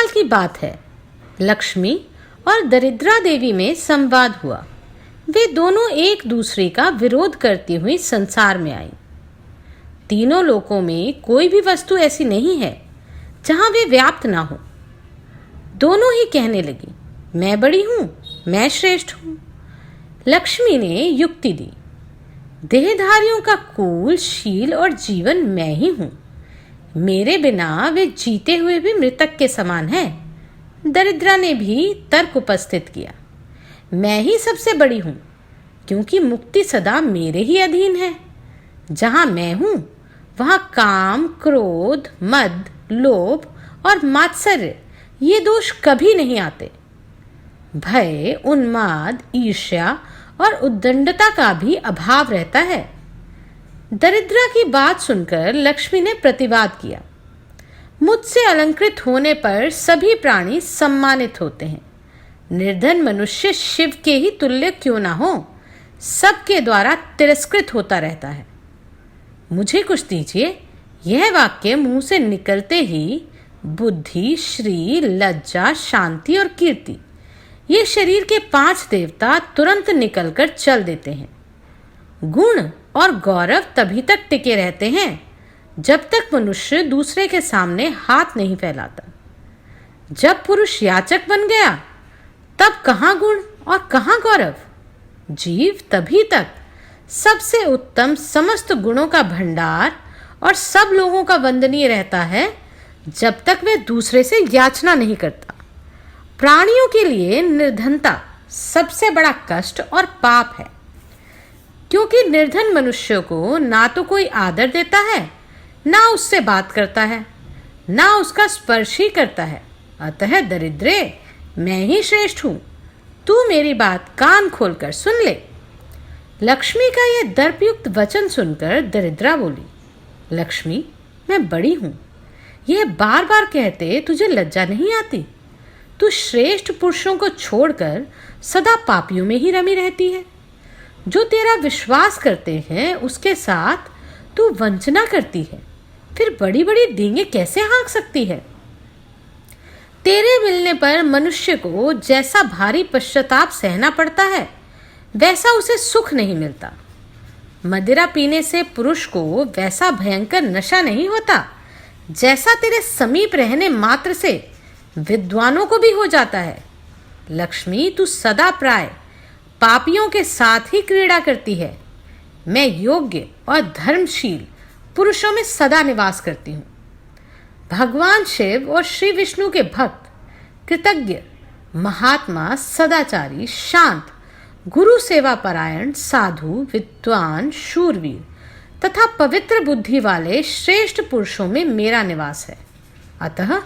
की बात है, लक्ष्मी और दरिद्रा देवी में संवाद हुआ। वे दोनों एक दूसरे का विरोध करती हुई संसार में आई। तीनों लोकों में कोई भी वस्तु ऐसी नहीं है जहां वे व्याप्त ना हो। दोनों ही कहने लगी, मैं बड़ी हूं, मैं श्रेष्ठ हूं। लक्ष्मी ने युक्ति दी, देहधारियों का कुल, शील और जीवन मैं ही हूं। मेरे बिना वे जीते हुए भी मृतक के समान है। दरिद्रा ने भी तर्क उपस्थित किया, मैं ही सबसे बड़ी हूं, क्योंकि मुक्ति सदा मेरे ही अधीन है। जहां मैं हूं वहां काम, क्रोध, मद, लोभ और मात्सर्य ये दोष कभी नहीं आते। भय, उन्माद, ईर्ष्या और उद्दंडता का भी अभाव रहता है। दरिद्रा की बात सुनकर लक्ष्मी ने प्रतिवाद किया, मुझसे अलंकृत होने पर सभी प्राणी सम्मानित होते हैं। निर्धन मनुष्य शिव के ही तुल्य क्यों ना हो, सबके द्वारा तिरस्कृत होता रहता है। मुझे कुछ दीजिए। यह वाक्य मुंह से निकलते ही बुद्धि, श्री, लज्जा, शांति और कीर्ति ये शरीर के 5 देवता तुरंत निकलकर चल देते हैं। गुण और गौरव तभी तक टिके रहते हैं जब तक मनुष्य दूसरे के सामने हाथ नहीं फैलाता। जब पुरुष याचक बन गया तब कहाँ गुण और कहाँ गौरव। जीव तभी तक सबसे उत्तम समस्त गुणों का भंडार और सब लोगों का वंदनीय रहता है जब तक वे दूसरे से याचना नहीं करता। प्राणियों के लिए निर्धनता सबसे बड़ा कष्ट और पाप है, क्योंकि निर्धन मनुष्य को ना तो कोई आदर देता है, ना उससे बात करता है, ना उसका स्पर्श ही करता है। अतः दरिद्रे, मैं ही श्रेष्ठ हूं, तू मेरी बात कान खोलकर सुन ले। लक्ष्मी का यह दर्पयुक्त वचन सुनकर दरिद्रा बोली, लक्ष्मी, मैं बड़ी हूं, यह बार बार कहते तुझे लज्जा नहीं आती? तू श्रेष्ठ पुरुषों को छोड़कर सदा पापियों में ही रमी रहती है। जो तेरा विश्वास करते हैं उसके साथ तू वंचना करती है, फिर बड़ी बड़ी डींगे कैसे हाँक सकती है? तेरे मिलने पर मनुष्य को जैसा भारी पश्चाताप सहना पड़ता है वैसा उसे सुख नहीं मिलता। मदिरा पीने से पुरुष को वैसा भयंकर नशा नहीं होता जैसा तेरे समीप रहने मात्र से विद्वानों को भी हो जाता है। लक्ष्मी, तू सदा प्राय पापियों के साथ ही क्रीड़ा करती है। मैं योग्य और धर्मशील पुरुषों में सदा निवास करती हूँ। भगवान शिव और श्री विष्णु के भक्त, कृतज्ञ, महात्मा, सदाचारी, शांत, गुरु सेवा परायण, साधु, विद्वान, शूरवीर तथा पवित्र बुद्धि वाले श्रेष्ठ पुरुषों में मेरा निवास है। अतः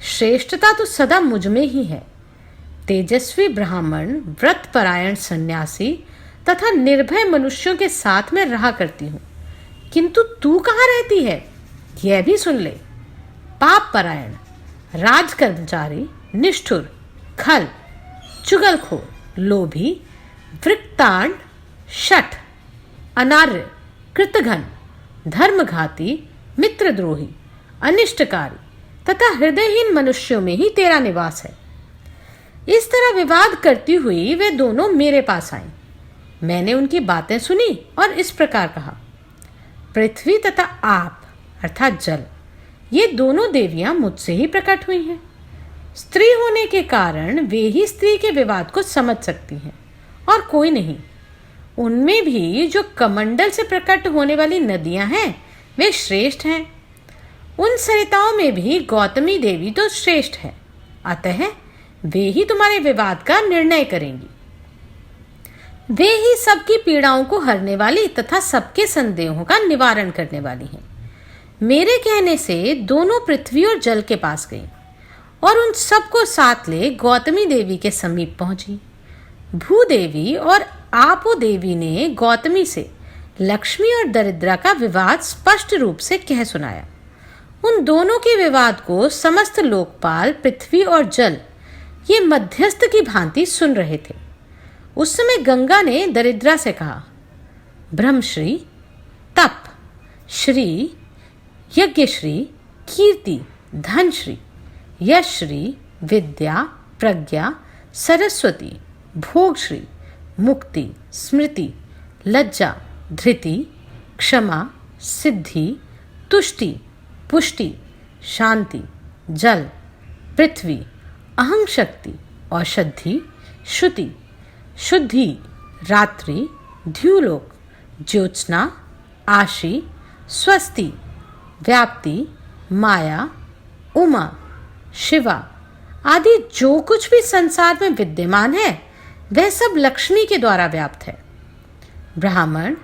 श्रेष्ठता तो सदा मुझ में ही है। तेजस्वी ब्राह्मण, व्रत परायण सन्यासी तथा निर्भय मनुष्यों के साथ में रहा करती हूँ। किंतु तू कहाँ रहती है यह भी सुन ले। पाप परायण, राजकर्मचारी, निष्ठुर, खल, चुगलखोर, लोभी, वृक्तांड, शठ, अनार्य, कृतघ्न, धर्मघाती, मित्रद्रोही, अनिष्टकारी तथा हृदयहीन मनुष्यों में ही तेरा निवास है। इस तरह विवाद करती हुई वे दोनों मेरे पास आईं। मैंने उनकी बातें सुनी और इस प्रकार कहा, पृथ्वी तथा आप अर्थात जल, ये दोनों देवियां मुझसे ही प्रकट हुई हैं। स्त्री होने के कारण वे ही स्त्री के विवाद को समझ सकती हैं और कोई नहीं। उनमें भी जो कमंडल से प्रकट होने वाली नदियां हैं वे श्रेष्ठ हैं। उन सरिताओं में भी गौतमी देवी तो श्रेष्ठ है। अतः वे ही तुम्हारे विवाद का निर्णय करेंगी। वे ही सबकी पीड़ाओं को हरने वाली तथा सबके संदेहों का निवारण करने वाली हैं। मेरे कहने से दोनों पृथ्वी और जल के पास गईं और उन सबको साथ ले गौतमी देवी के समीप पहुंची। भूदेवी और आपो देवी ने गौतमी से लक्ष्मी और दरिद्रा का विवाद स्पष्ट रूप से कह सुनाया। उन दोनों के विवाद को समस्त लोकपाल, पृथ्वी और जल ये मध्यस्थ की भांति सुन रहे थे। उस समय गंगा ने दरिद्रा से कहा, ब्रह्मश्री, तप, श्री, यज्ञश्री, कीर्ति, धनश्री यश्री, विद्या, प्रज्ञा, सरस्वती, भोगश्री, मुक्ति, स्मृति, लज्जा, धृति, क्षमा, सिद्धि, तुष्टि, पुष्टि, शांति, जल, पृथ्वी, अहं शक्ति, औषधि, श्रुति, शुद्धि, रात्रि, द्युलोक, ज्योत्सना, आशी, स्वस्ति, व्याप्ति, माया, उमा, शिवा आदि जो कुछ भी संसार में विद्यमान है वह सब लक्ष्मी के द्वारा व्याप्त है। ब्राह्मण,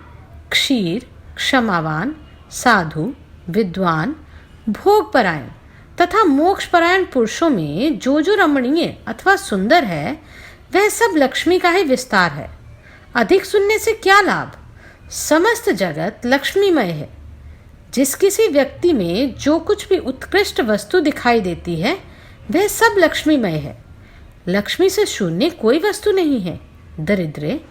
क्षीर, क्षमावान, साधु, विद्वान, भोगपरायण तथा मोक्षपरायण पुरुषों में जो रमणीय अथवा सुंदर है वह सब लक्ष्मी का ही विस्तार है। अधिक सुनने से क्या लाभ? समस्त जगत लक्ष्मीमय है। जिस किसी व्यक्ति में जो कुछ भी उत्कृष्ट वस्तु दिखाई देती है वह सब लक्ष्मीमय है। लक्ष्मी से शून्य कोई वस्तु नहीं है। दरिद्रे